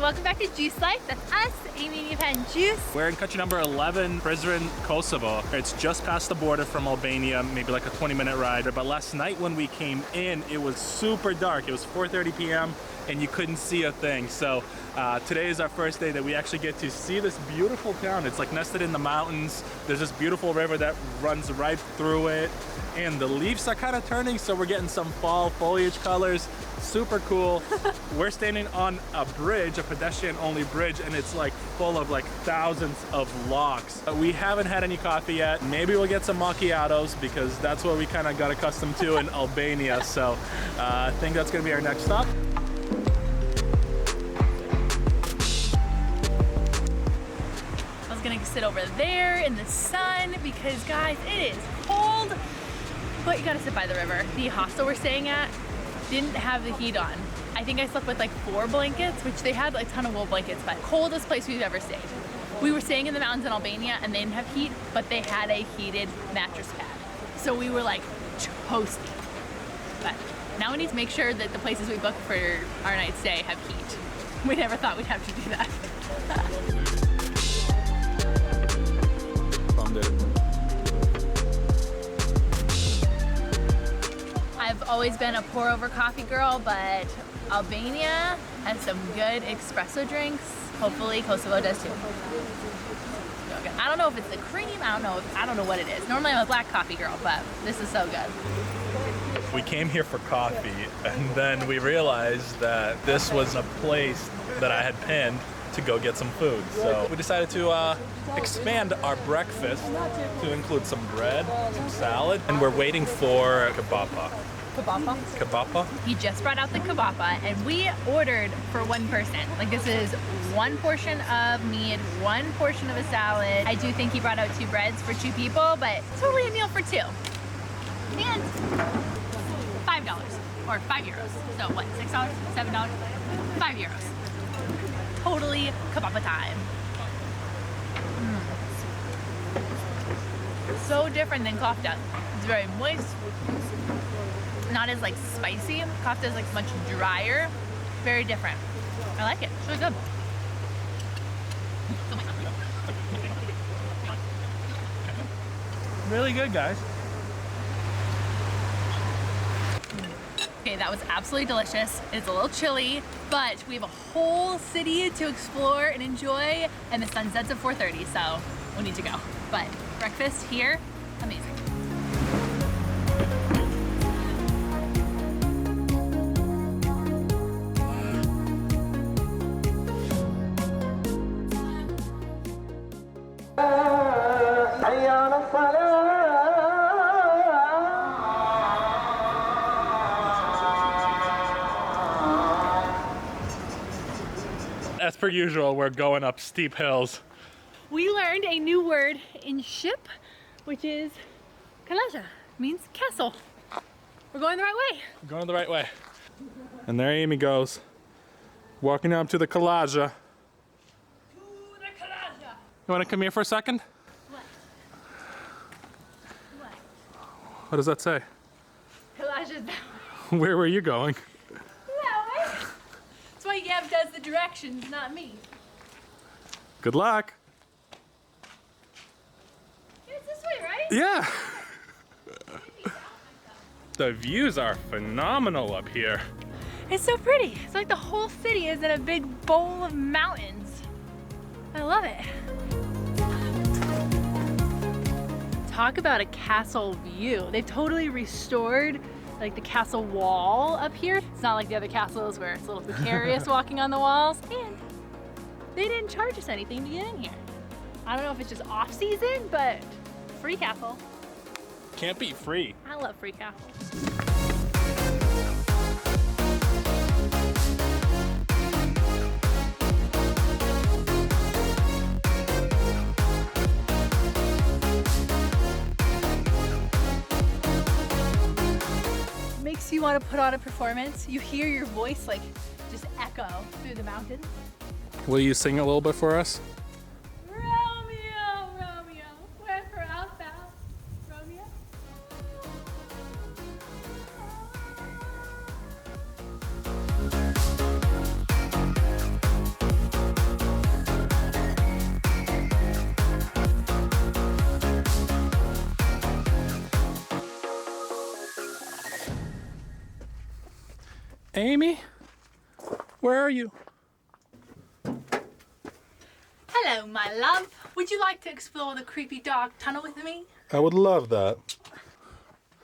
welcome back to Juice Life. That's us, Amy and Eva and Juice. We're in country number 11, Prizren, Kosovo. It's just past the border from Albania, maybe like a 20-minute ride. But last night when we came in, it was super dark. It was 4:30 p.m. and you couldn't see a thing. So today is our first day that we actually get to see this beautiful town. It's like nested in the mountains. There's this beautiful river that runs right through it. And the leaves are kind of turning, so we're getting some fall foliage colors. Super cool. We're standing on a bridge, a pedestrian-only bridge, and it's like full of like thousands of logs. We haven't had any coffee yet. Maybe we'll get some macchiatos because that's what we kind of got accustomed to in Albania. So I think that's gonna be our next stop. I was gonna sit over there in the sun because guys, it is cold. But you gotta sit by the river. The hostel we're staying at didn't have the heat on. I think I slept with like 4 blankets, which they had a ton of wool blankets, but coldest place we've ever stayed. We were staying in the mountains in Albania and they didn't have heat, but they had a heated mattress pad. So we were like toasty. But now we need to make sure that the places we booked for our night stay have heat. We never thought we'd have to do that. I've always been a pour over coffee girl, but Albania has some good espresso drinks. Hopefully Kosovo does too. I don't know if it's the cream, I don't know what it is. Normally I'm a black coffee girl, but this is so good. We came here for coffee and then we realized that this was a place that I had pinned to go get some food. So we decided to expand our breakfast to include some bread, some salad, and we're waiting for kebapa. Kebapa? He just brought out the kebapa and we ordered for one person. Like this is 1 portion of meat, 1 portion of a salad. I do think he brought out 2 breads for 2 people, but totally a meal for 2. And $5 or €5. So what, $6, $7, €5. Totally kebapa time. So different than kofta. It's very moist, not as like spicy. Kofta is like much drier, very different. I like it, it's really good. Really good, guys. Okay, that was absolutely delicious. It's a little chilly, but we have a whole city to explore and enjoy, and the sun sets at 4:30, so we need to go. But breakfast here, amazing. As per usual, we're going up steep hills. We learned a new word in ship, which is kalaja, means castle. We're going the right way. We're going the right way. And there Amy goes, walking up to the kalaja. To the kalaja. You want to come here for a second? What? What? What does that say? Kalaja's that Where were you going? way. That's why Gab does the directions, not me. Good luck. It's this way, right? Yeah. The views are phenomenal up here. It's so pretty. It's like the whole city is in a big bowl of mountains. I love it. Talk about a castle view. They've totally restored like the castle wall up here. It's not like the other castles where it's a little precarious walking on the walls. And they didn't charge us anything to get in here. I don't know if it's just off season, but free castle. Can't beat free. I love free castles. Makes you want to put on a performance. You hear your voice like just echo through the mountains. Will you sing a little bit for us? Romeo, Romeo, wherefore art thou, Romeo? Amy? Where are you? Hello, my love. Would you like to explore the creepy dark tunnel with me? I would love that.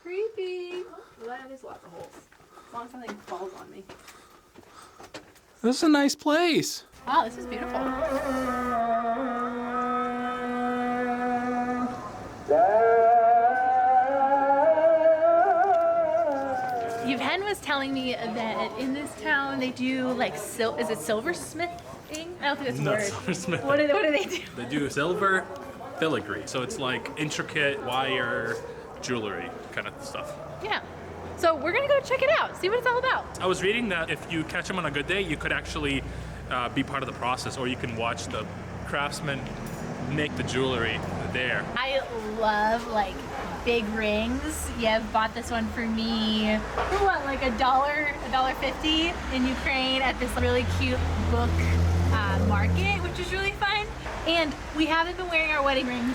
Creepy. Oh, there's lots of holes. As long as something falls on me. This is a nice place. Wow, this is beautiful. Yvonne was telling me that in this town they do like is it silversmithing? I don't think that's a word. Silversmithing. What do they do? They do silver filigree. So it's like intricate wire jewelry kind of stuff. Yeah. So we're gonna go check it out, see what it's all about. I was reading that if you catch them on a good day, you could actually be part of the process, or you can watch the craftsmen make the jewelry there. I love like big rings. Yev bought this one for me for what, like $1.50 in Ukraine at this really cute book market, which is really fun. And we haven't been wearing our wedding rings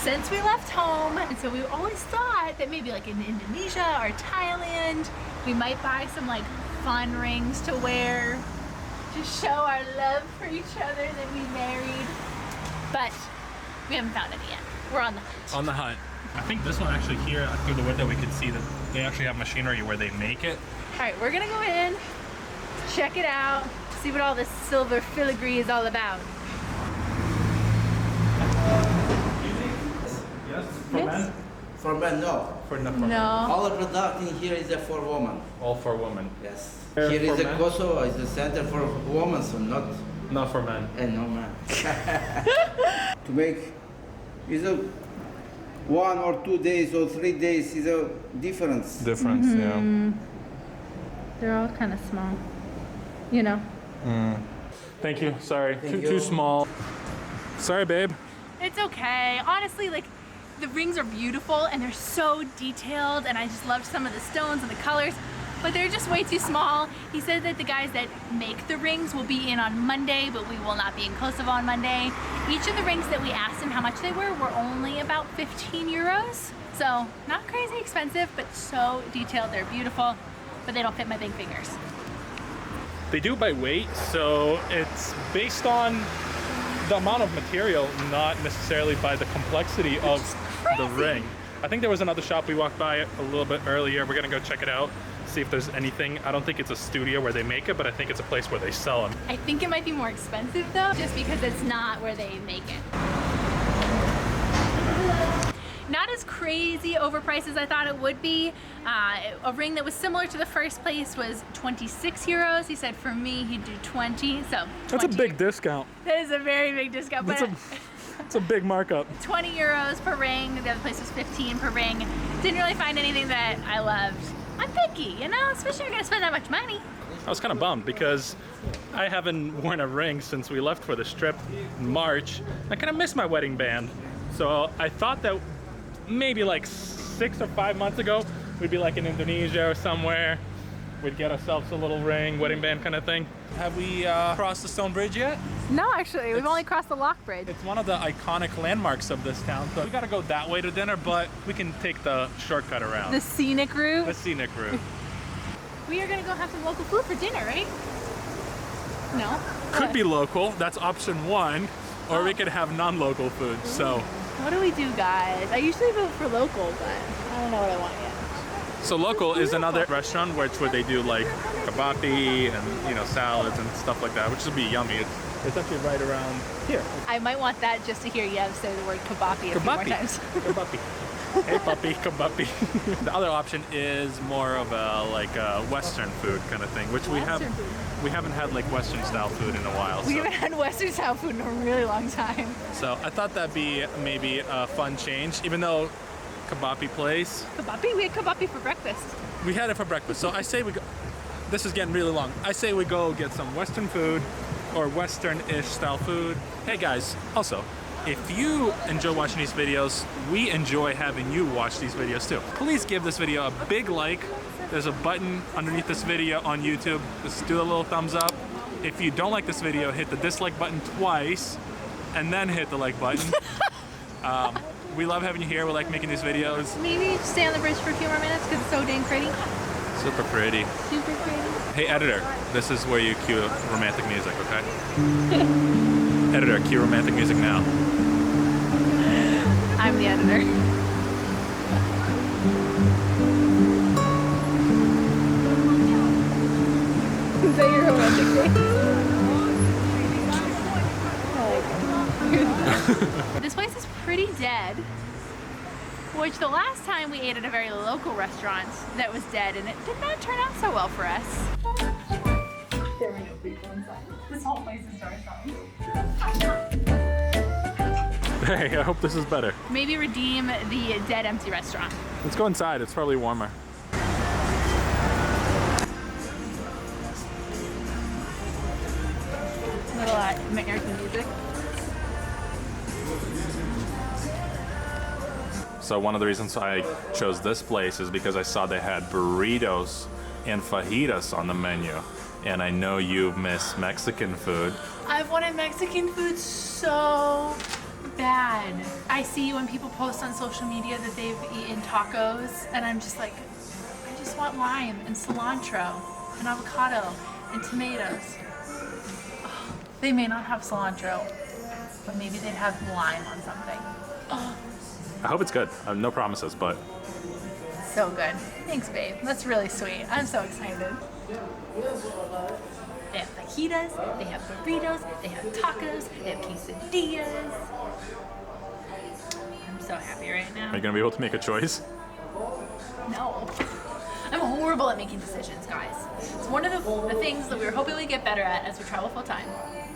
since we left home, and so we always thought that maybe like in Indonesia or Thailand we might buy some like fun rings to wear to show our love for each other that we married, but we haven't found any yet. We're on the hunt. On the hunt. I think this one actually here through the window we could see that they actually have machinery where they make it. All right, we're gonna go in, check it out, see what all this silver filigree is all about. Yes, for men? For men, no. No. All the product in here is for women. All for women. Yes. Here Here is for a men? Kosovo, is the center for women, so Not for men. no man. To make is a 1 or 2 days or 3 days is a difference. Difference, yeah. They're all kind of small, you know. Thank you. Sorry. Thank Too you. small. Sorry, babe. It's okay. Honestly, like the rings are beautiful and they're so detailed, and I just loved some of the stones and the colors, but they're just way too small. He said that the guys that make the rings will be in on Monday, but we will not be in Kosovo on Monday. Each of the rings that we asked him how much they were only about 15 euros. So not crazy expensive, but so detailed. They're beautiful, but they don't fit my big fingers. They do by weight, so it's based on the amount of material, not necessarily by the complexity of the ring. I think there was another shop we walked by a little bit earlier. We're gonna go check it out, see if there's anything. I don't think it's a studio where they make it, but I think it's a place where they sell them. I think it might be more expensive though, just because it's not where they make it. Not as crazy overpriced as I thought it would be. A ring that was similar to the first place was 26 euros. He said for me he'd do 20, so 20. That's a big discount. That is a very big discount, but It's a big markup. 20 euros per ring. The other place was 15 per ring. Didn't really find anything that I loved. I'm picky, you know, especially if you're gonna spend that much money. I was kind of bummed because I haven't worn a ring since we left for this trip in March. I kind of miss my wedding band. So I thought that maybe like 6 or 5 months ago, we'd be like in Indonesia or somewhere. We'd get ourselves a little ring, wedding band kind of thing. Have we crossed the stone bridge yet? No, actually, we've only crossed the lock bridge. It's one of the iconic landmarks of this town. So we gotta go that way to dinner, but we can take the shortcut around. The scenic route. The scenic route. We are gonna go have some local food for dinner, right? No? Could be local, that's option one, or we could have non-local food, so. What do we do, guys? I usually vote for local, but I don't know what I want yet. So local is another restaurant where they do like kebabby and, you know, salads and stuff like that, which would be yummy. It's actually right around here. I might want that just to hear Yev say the word kebapi a few more times. Kebabby. Hey puppy, kebabby. The other option is more of a like a Western food kind of thing, which we haven't had like Western style food in a while. We haven't had Western style food in a really long time. So I thought that'd be maybe a fun change, even though kebabby place. Kebapi? We had kebapi for breakfast. We had it for breakfast. So I say we go, this is getting really long. I say we go get some Western food or Western-ish style food. Hey guys, also, if you enjoy watching these videos, we enjoy having you watch these videos too. Please give this video a big like. There's a button underneath this video on YouTube. Just do a little thumbs up. If you don't like this video, hit the dislike button twice and then hit the like button. We love having you here. We like making these videos. Maybe stay on the bridge for a few more minutes because it's so dang pretty. Super pretty. Super pretty. Hey, editor, this is where you cue romantic music, okay? Editor, cue romantic music now. I'm the editor. Is that your romantic face? This place is pretty dead. Which the last time we ate at a very local restaurant that was dead, and it did not turn out so well for us. There were no people inside. This whole place is dark. Hey, I hope this is better. Maybe redeem the dead empty restaurant. Let's go inside, it's probably warmer. Little American music. So one of the reasons I chose this place is because I saw they had burritos and fajitas on the menu. And I know you miss Mexican food. I've wanted Mexican food so bad. I see when people post on social media that they've eaten tacos, and I'm just like, I just want lime and cilantro and avocado and tomatoes. Oh, they may not have cilantro, but maybe they'd have lime on something. Oh. I hope it's good. No promises, but. So good. Thanks, babe. That's really sweet. I'm so excited. They have fajitas, they have burritos, they have tacos, they have quesadillas. I'm so happy right now. Are you gonna be able to make a choice? No. I'm horrible at making decisions, guys. It's one of the things that we were hoping we'd get better at as we travel full time.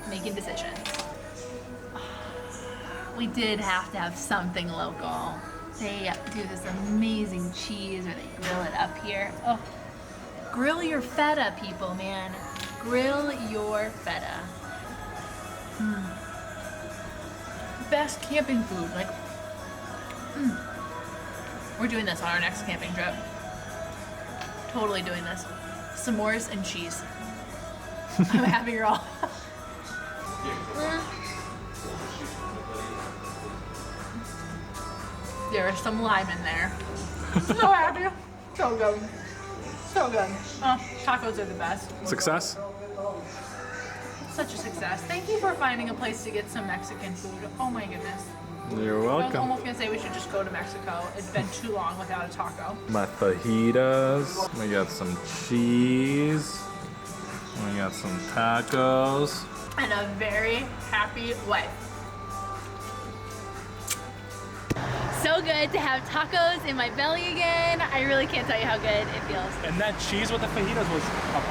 Making decisions. We did have to have something local. They do this amazing cheese where they grill it up here. Oh, grill your feta, people, man. Grill your feta. Best camping food, like, We're doing this on our next camping trip. Totally doing this. S'mores and cheese. I'm happy you're all. There is some lime in there. So happy. So good. So good. Oh, tacos are the best. Success? Such a success. Thank you for finding a place to get some Mexican food. Oh my goodness. You're I was welcome. almost gonna say we should just go to Mexico. It's been too long without a taco. My fajitas. We got some cheese. We got some tacos. And a very happy wife. So good to have tacos in my belly again. I really can't tell you how good it feels. And that cheese with the fajitas was a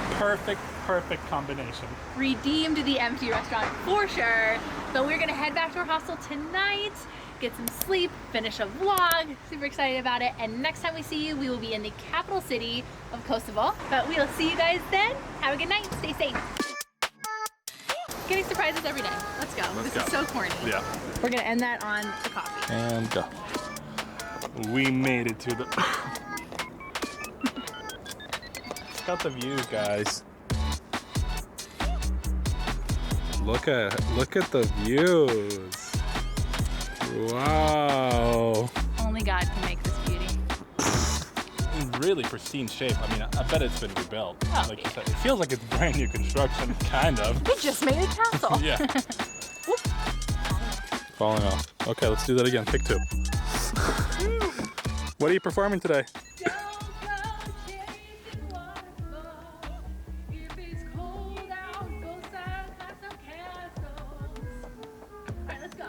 perfect combination. Redeemed the empty restaurant for sure. But we're gonna head back to our hostel tonight, get some sleep, finish a vlog. Super excited about it. And next time we see you, we will be in the capital city of Kosovo. But we'll see you guys then. Have a good night. Stay safe. Getting surprises every day. Let's go. This is so corny. Yeah. We're gonna end that on the coffee. And go. We made it to the. Check out the views, guys. Look at the views. Wow. Only God can make this beauty. In really pristine shape. I mean, I bet it's been rebuilt. Oh, like yeah. you said, it feels like it's brand new construction, kind of. We just made a castle. Yeah. Falling off. Okay, let's do that again. Pick two. What are you performing today? Alright, let's go.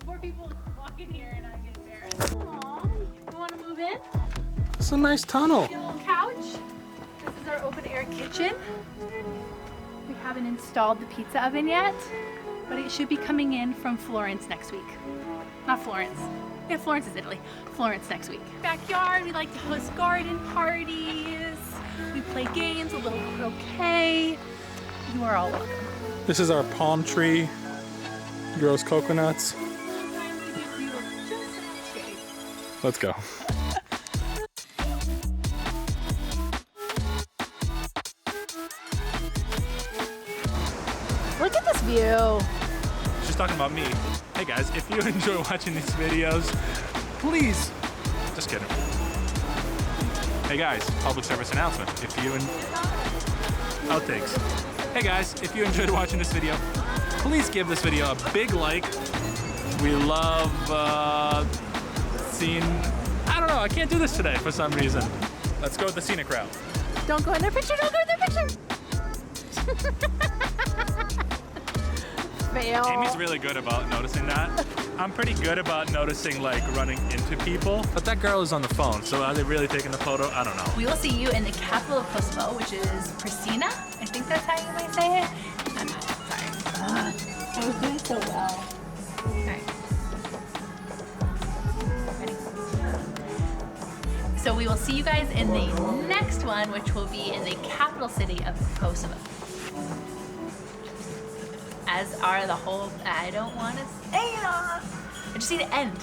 More people walk in here and I get embarrassed. Aww, you want to move in? It's a nice tunnel. Get a little couch. This is our open air kitchen. We haven't installed the pizza oven yet, but it should be coming in from Florence next week. Not Florence. Yeah, Florence is Italy. Florence next week. Backyard, we like to host garden parties. We play games, a little croquet. You are all welcome. This is our palm tree. Grows coconuts. Let's go. Look at this view. She's talking about me. Hey guys, if you enjoy watching these videos, please, just kidding. Hey guys, public service announcement. If you outtakes. Hey guys, if you enjoyed watching this video, please give this video a big like. We love seeing, I don't know, I can't do this today for some reason. Let's go with the scenic route. Don't go in their picture, don't go in their picture. Fail. Amy's really good about noticing that. I'm pretty good about noticing like running into people, but that girl is on the phone, so are they really taking the photo? I don't know. We will see you in the capital of Kosovo, which is Pristina. I think that's how you might say it. I'm not, sorry. I was doing so well. Alright. Ready? So we will see you guys in the next one, which will be in the capital city of Kosovo. As are the whole, I don't want to say it all. I just need to end.